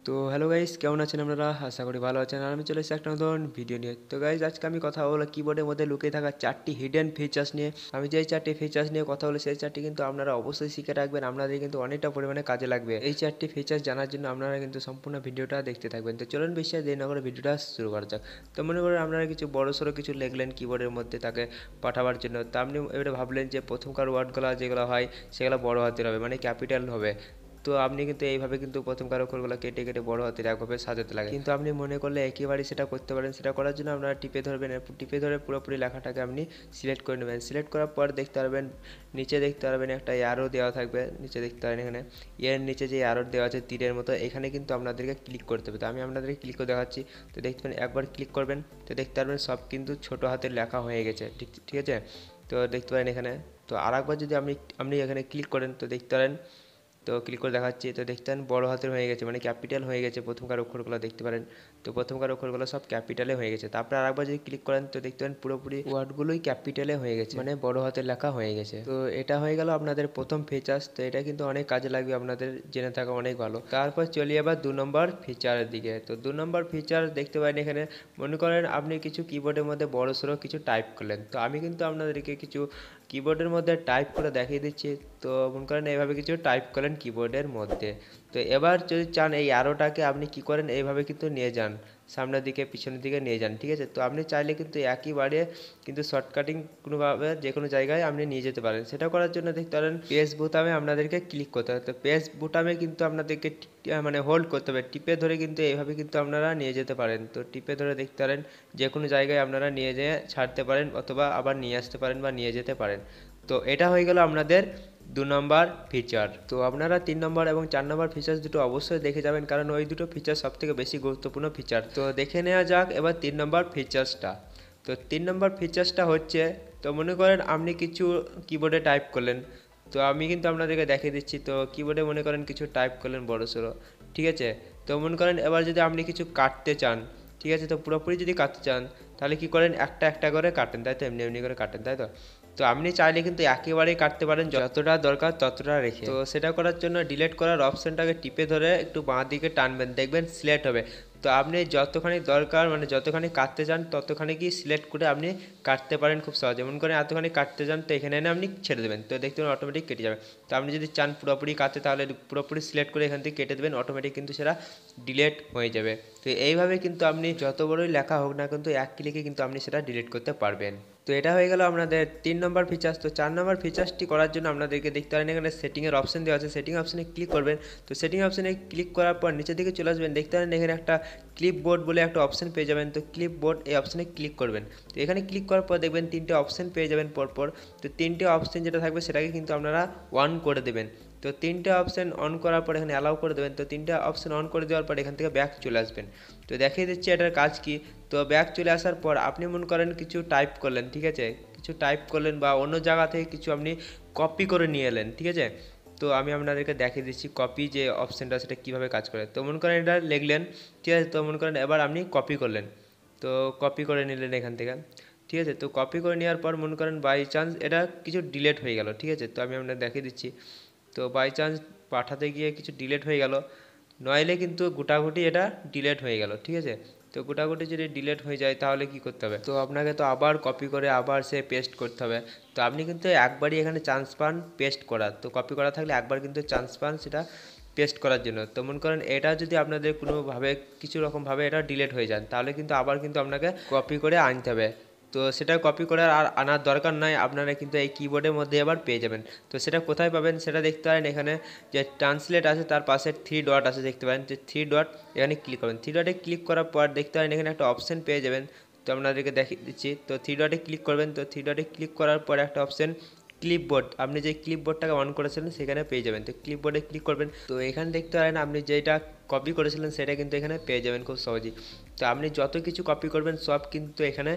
তো hello guys, কেমন আছেন আপনারা? আশা করি ভালো আছেন। আর আমি চলে এসেছি একটা নতুন ভিডিও নিয়ে। তো গাইস, আজকে আমি কথা বলবো কিবোর্ডের মধ্যে লুকিয়ে থাকা 4টি হিডেন ফিচার্স নিয়ে। আমি যে 4টি ফিচার্স নিয়ে কথা বলি সেই 4টি কিন্তু আপনারা অবশ্যই শিখে রাখবেন, আপনাদের কিন্তু অনেকটা পরিমাণে কাজে লাগবে। এই 4টি ফিচার্স জানার জন্য আপনারা কিন্তু সম্পূর্ণ ভিডিওটা দেখতে থাকবেন। তো চলুন বেশি দেরি না করে ভিডিওটা শুরু করা যাক। তো মনে করেন আপনারা কিছু বড়সড় কিছু লিখলেন কিবোর্ডের মধ্যে তাকে পাঠাবার জন্য। তো আপনি এবারে ভাবলেন যে প্রথমকার ওয়ার্ডগুলো যেগুলো হয় সেগুলো বড় হাতের হবে, মানে ক্যাপিটাল হবে। তো আপনি কিন্তু এইভাবে কিন্তু প্রথমকার অক্ষরগুলো কেটে কেটে বড় হাতের একভাবে সাজাতে লাগে, কিন্তু আপনি মনে করলে একেবারেই সেটা করতে পারেন। সেটা করার জন্য আপনারা টিপে ধরবেন, টিপে ধরে পুরোপুরি লেখাটাকে আপনি সিলেক্ট করে নেবেন। সিলেক্ট করার পর দেখতে পারবেন, নিচে দেখতে পারবেন একটা অ্যারো দেওয়া থাকবে। নিচে দেখতে পারেন এখানে এর নিচে যে অ্যারো দেওয়া আছে তীরের মতো, এখানে কিন্তু আপনাদেরকে ক্লিক করতে হবে। তো আমি আপনাদেরকে ক্লিক করে দেখাচ্ছি। তো দেখতে পারেন একবার ক্লিক করবেন তো দেখতে পারবেন সব কিন্তু ছোটো হাতের লেখা হয়ে গেছে। ঠিক ঠিক আছে। তো দেখতে পারেন এখানে। তো আর একবার যদি আপনি আপনি এখানে ক্লিক করেন তো দেখতে পারেন, তো ক্লিক করে দেখাচ্ছি। তো দেখতেন বড় হাতের হয়ে গেছে, মানে ক্যাপিটাল হয়ে গেছে প্রথমকার অক্ষরগুলো দেখতে পারেন। তো প্রথমকার অক্ষরগুলো সব ক্যাপিটালে হয়ে গেছে। তারপর আরেকবার যদি ক্লিক করেন তো দেখতে পারেন পুরোপুরি ওয়ার্ডগুলোই ক্যাপিটালে হয়ে গেছে, মানে বড় হাতের লেখা হয়ে গেছে। তো এটা হয়ে গেল আপনাদের প্রথম ফিচার্স। তো এটা কিন্তু অনেক কাজে লাগবে, আপনাদের জেনে থাকা অনেক ভালো। তারপর চলি আবার 2 নম্বর ফিচারের দিকে। তো 2 নম্বর ফিচার দেখতে পারেন এখানে, মনে করেন আপনি কিছু কিবোর্ডের মধ্যে বড় সড়ো কিছু টাইপ করলেন। তো আমি কিন্তু আপনাদেরকে কিছু কিবোর্ডের মধ্যে টাইপ করে দেখিয়ে দিচ্ছি। তো মনে করেন এইভাবে কিছু টাইপ করেন কিবোর্ডের মধ্যে। তো এবার যদি চান এই অ্যারোটাকে আপনি কি করেন, এইভাবে কিন্তু নিয়ে যান সামনের দিকে পিছনের দিকে নিয়ে যান। ঠিক আছে। তো আপনি চাইলে কিন্তু একইবারে কিন্তু শর্টকাটিং কোনোভাবে যে কোনো জায়গায় আপনি নিয়ে যেতে পারেন। সেটা করার জন্য দেখতে পারেন পেজ বোতামে আপনাদেরকে ক্লিক করতে হবে। তো পেজ বোতামে কিন্তু আপনাদেরকে মানে হোল্ড করতে হবে, টিপে ধরে কিন্তু এইভাবে কিন্তু আপনারা নিয়ে যেতে পারেন। তো টিপে ধরে দেখতে পারেন যে কোনো জায়গায় আপনারা নিয়ে যেয়ে ছাড়তে পারেন, অথবা আবার নিয়ে আসতে পারেন বা নিয়ে যেতে পারেন। তো এটা হয়ে গেল আপনাদের 2 নম্বর ফিচার। তো আপনারা 3 নম্বর এবং 4 নম্বর ফিচার্স দুটো অবশ্যই দেখে যাবেন, কারণ ওই দুটো ফিচার সবথেকে বেশি গুরুত্বপূর্ণ ফিচার। তো দেখে নেওয়া যাক এবার 3 নম্বর ফিচার্সটা। তো 3 নম্বর ফিচার্সটা হচ্ছে, তো মনে করেন আপনি কিছু কিবোর্ডে টাইপ করলেন। তো আমি কিন্তু আপনাদেরকে দেখিয়ে দিচ্ছি। তো কিবোর্ডে মনে করেন কিছু টাইপ করলেন বড়সড়, ঠিক আছে। তো মনে করেন এবার যদি আপনি কিছু কাটতে চান, ঠিক আছে, তো পুরোপুরি যদি কাটতে চান তাহলে কি করেন, একটা একটা করে কাটেন, তাই তো, এমনি এমনি করে কাটেন, তাই তো। তো আপনি চাইলে কিন্তু একেবারেই কাটতে পারেন, যতটা দরকার ততটা রেখে। তো সেটা করার জন্য ডিলিট করার অপশানটাকে টিপে ধরে একটু বাঁ দিকে টানবেন, দেখবেন সিলেক্ট হবে। তো আপনি যতখানি দরকার, মানে যতখানি কাটতে চান ততখানি কি সিলেক্ট করে আপনি কাটতে পারেন খুব সহজে। মনে করেন এতখানি কাটতে চান, তো এখানে এনে আপনি ছেড়ে দেবেন, তো দেখতে পাবেন অটোমেটিক কেটে যাবে। তো আপনি যদি চান পুরোপুরি কাটতে তাহলে পুরোপুরি সিলেক্ট করে এখান থেকে কেটে দেবেন, অটোমেটিক কিন্তু সেটা ডিলিট হয়ে যাবে। তো এইভাবে কিন্তু আপনি যত বড়ই লেখা হোক না কিন্তু এক ক্লিকে কিন্তু আপনি সেটা ডিলিট করতে পারবেন। তো এটা হয়ে গেল আপনাদের 3 নম্বর ফিচার্স। তো 4 নম্বর ফিচার্সটি করার জন্য আপনাদেরকে দেখতে পারেন এখানে সেটিংয়ের অপশন দেওয়া আছে, সেটিং অপশনে ক্লিক করবেন। তো সেটিং অপশনে ক্লিক করার পর নিচের দিকে চলে আসবেন, দেখতে পারেন এখানে একটা ক্লিপবোর্ড বলে একটা অপশন পেয়ে যাবেন। তো ক্লিপবোর্ড এই অপশনে ক্লিক করবেন। তো এখানে ক্লিক করার পর দেখবেন 3টে অপশন পেয়ে যাবেন পরপর। তো 3টে অপশন যেটা থাকবে সেটাকে কিন্তু আপনারা অন করে দেবেন। তো 3টে অপশন অন করার পর এখানে অ্যালাউ করে দেবেন। তো 3টে অপশন অন করে দেওয়ার পর এখান থেকে ব্যাক চলে আসবেন। তো দেখিয়ে দিচ্ছি এটার কাজ কি। তো ব্যাক চলে আসার পর আপনি মনে করেন কিছু টাইপ করলেন, ঠিক আছে, কিছু টাইপ করলেন বা অন্য জায়গা থেকে কিছু আপনি কপি করে নিয়ে এলেন, ঠিক আছে। তো আমি আপনাদেরকে দেখিয়ে দিচ্ছি কপি যে অপশানটা সেটা কীভাবে কাজ করে। তো মনে করেন এটা লিখলেন, ঠিক আছে। তো মনে করেন এবার আপনি কপি করলেন, তো কপি করে নিলেন এখান থেকে, ঠিক আছে। তো কপি করে নেওয়ার পর মনে করেন বাই চান্স এটা কিছু ডিলিট হয়ে গেল, ঠিক আছে। তো আমি আপনাদের দেখিয়ে দিচ্ছি। তো বাই চান্স পাঠাতে গিয়ে কিছু ডিলিট হয়ে গেল, নইলে কিন্তু গোটাগুটি এটা ডিলিট হয়ে গেল, ঠিক আছে। তো গোটাগুটি যদি ডিলিট হয়ে যায় তাহলে কি করতে হবে, তো আপনাকে তো আবার কপি করে আবার সে পেস্ট করতে হবে। তো আপনি কিন্তু একবারই এখানে চান্স পান পেস্ট করার। তো কপি করা থাকলে একবার কিন্তু চান্স পান সেটা পেস্ট করার জন্য। তো মনে করেন এটা যদি আপনাদের কোনোভাবে কিছু রকমভাবে এটা ডিলিট হয়ে যান তাহলে কিন্তু আবার কিন্তু আপনাকে কপি করে আনতে হবে। তো সেটা কপি করে আর আনার দরকার নয়, আপনারা কিন্তু এই কিবোর্ডের মধ্যে আবার পেয়ে যাবেন। তো সেটা কোথায় পাবেন সেটা দেখতে পারেন, এখানে যে ট্রান্সলেট আছে তার পাশে 3 ডট আছে, দেখতে পারেন যে 3 ডট, এখানে ক্লিক করবেন। 3 ডটে ক্লিক করার পর দেখতে পারেন এখানে একটা অপশন পেয়ে যাবেন। তো আপনাদেরকে দেখিয়ে দিচ্ছি। তো 3 ডটে ক্লিক করবেন। তো 3 ডটে ক্লিক করার পর একটা অপশন ক্লিপবোর্ড, আপনি যে ক্লিপবোর্ডটাকে অন করেছিলেন সেখানে পেয়ে যাবেন। তো ক্লিপবোর্ডে ক্লিক করবেন। তো এখানে দেখতে পারেন আপনি যেটা কপি করেছিলেন সেটা কিন্তু এখানে পেয়ে যাবেন খুব সহজেই। তো আপনি যত কিছু কপি করবেন সব কিন্তু এখানে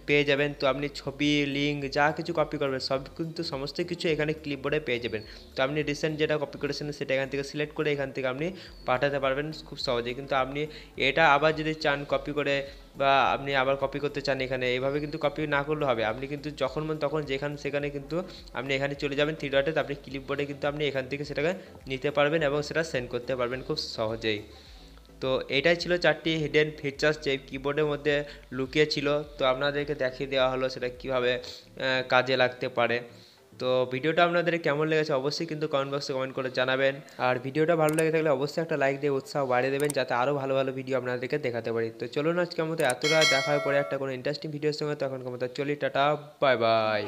পেয়ে যাবেন। তো আপনি ছবি, লিঙ্ক যা কিছু কপি করবেন সব কিন্তু সমস্ত কিছু এখানে ক্লিপবোর্ডে পেয়ে যাবেন। তো আপনি রিসেন্ট যেটা কপি করেছেন সেটা এখান থেকে সিলেক্ট করে এখান থেকে আপনি পাঠাতে পারবেন খুব সহজেই। কিন্তু আপনি এটা আবার যদি চান কপি করে, বা আপনি আবার কপি করতে চান এখানে, এইভাবে কিন্তু কপি না করলে হবে। আপনি কিন্তু যখন মন তখন যেখানে সেখানে কিন্তু আপনি এখানে চলে যাবেন 3 ডটে, আপনি ক্লিপবোর্ডে কিন্তু আপনি এখান থেকে সেটাকে নিতে পারবেন এবং সেটা সেন্ড করতে পারবেন খুব সহজেই। তো এটাই ছিল 4টি হিডেন ফিচার্স যে কিবোর্ডের মধ্যে লুকিয়ে ছিল। তো আপনাদেরকে দেখিয়ে দেওয়া হলো সেটা কিভাবে কাজে লাগতে পারে। তো ভিডিওটা আপনাদের কেমন লেগেছে অবশ্যই কিন্তু কমেন্ট বক্সে কমেন্ট করে জানাবেন। আর ভিডিওটা ভালো লেগে থাকলে অবশ্যই একটা লাইক দিয়ে উৎসাহ বাড়িয়ে দেবেন, যাতে আরও ভালো ভালো ভিডিও আপনাদেরকে দেখাতে পারি। তো চলুন আজকের মতো এতটা, দেখা হয় পরে একটা কোনো ইন্টারেস্টিং ভিডিওর সঙ্গে। তখন মতো চলি, টাটা, বাই বাই।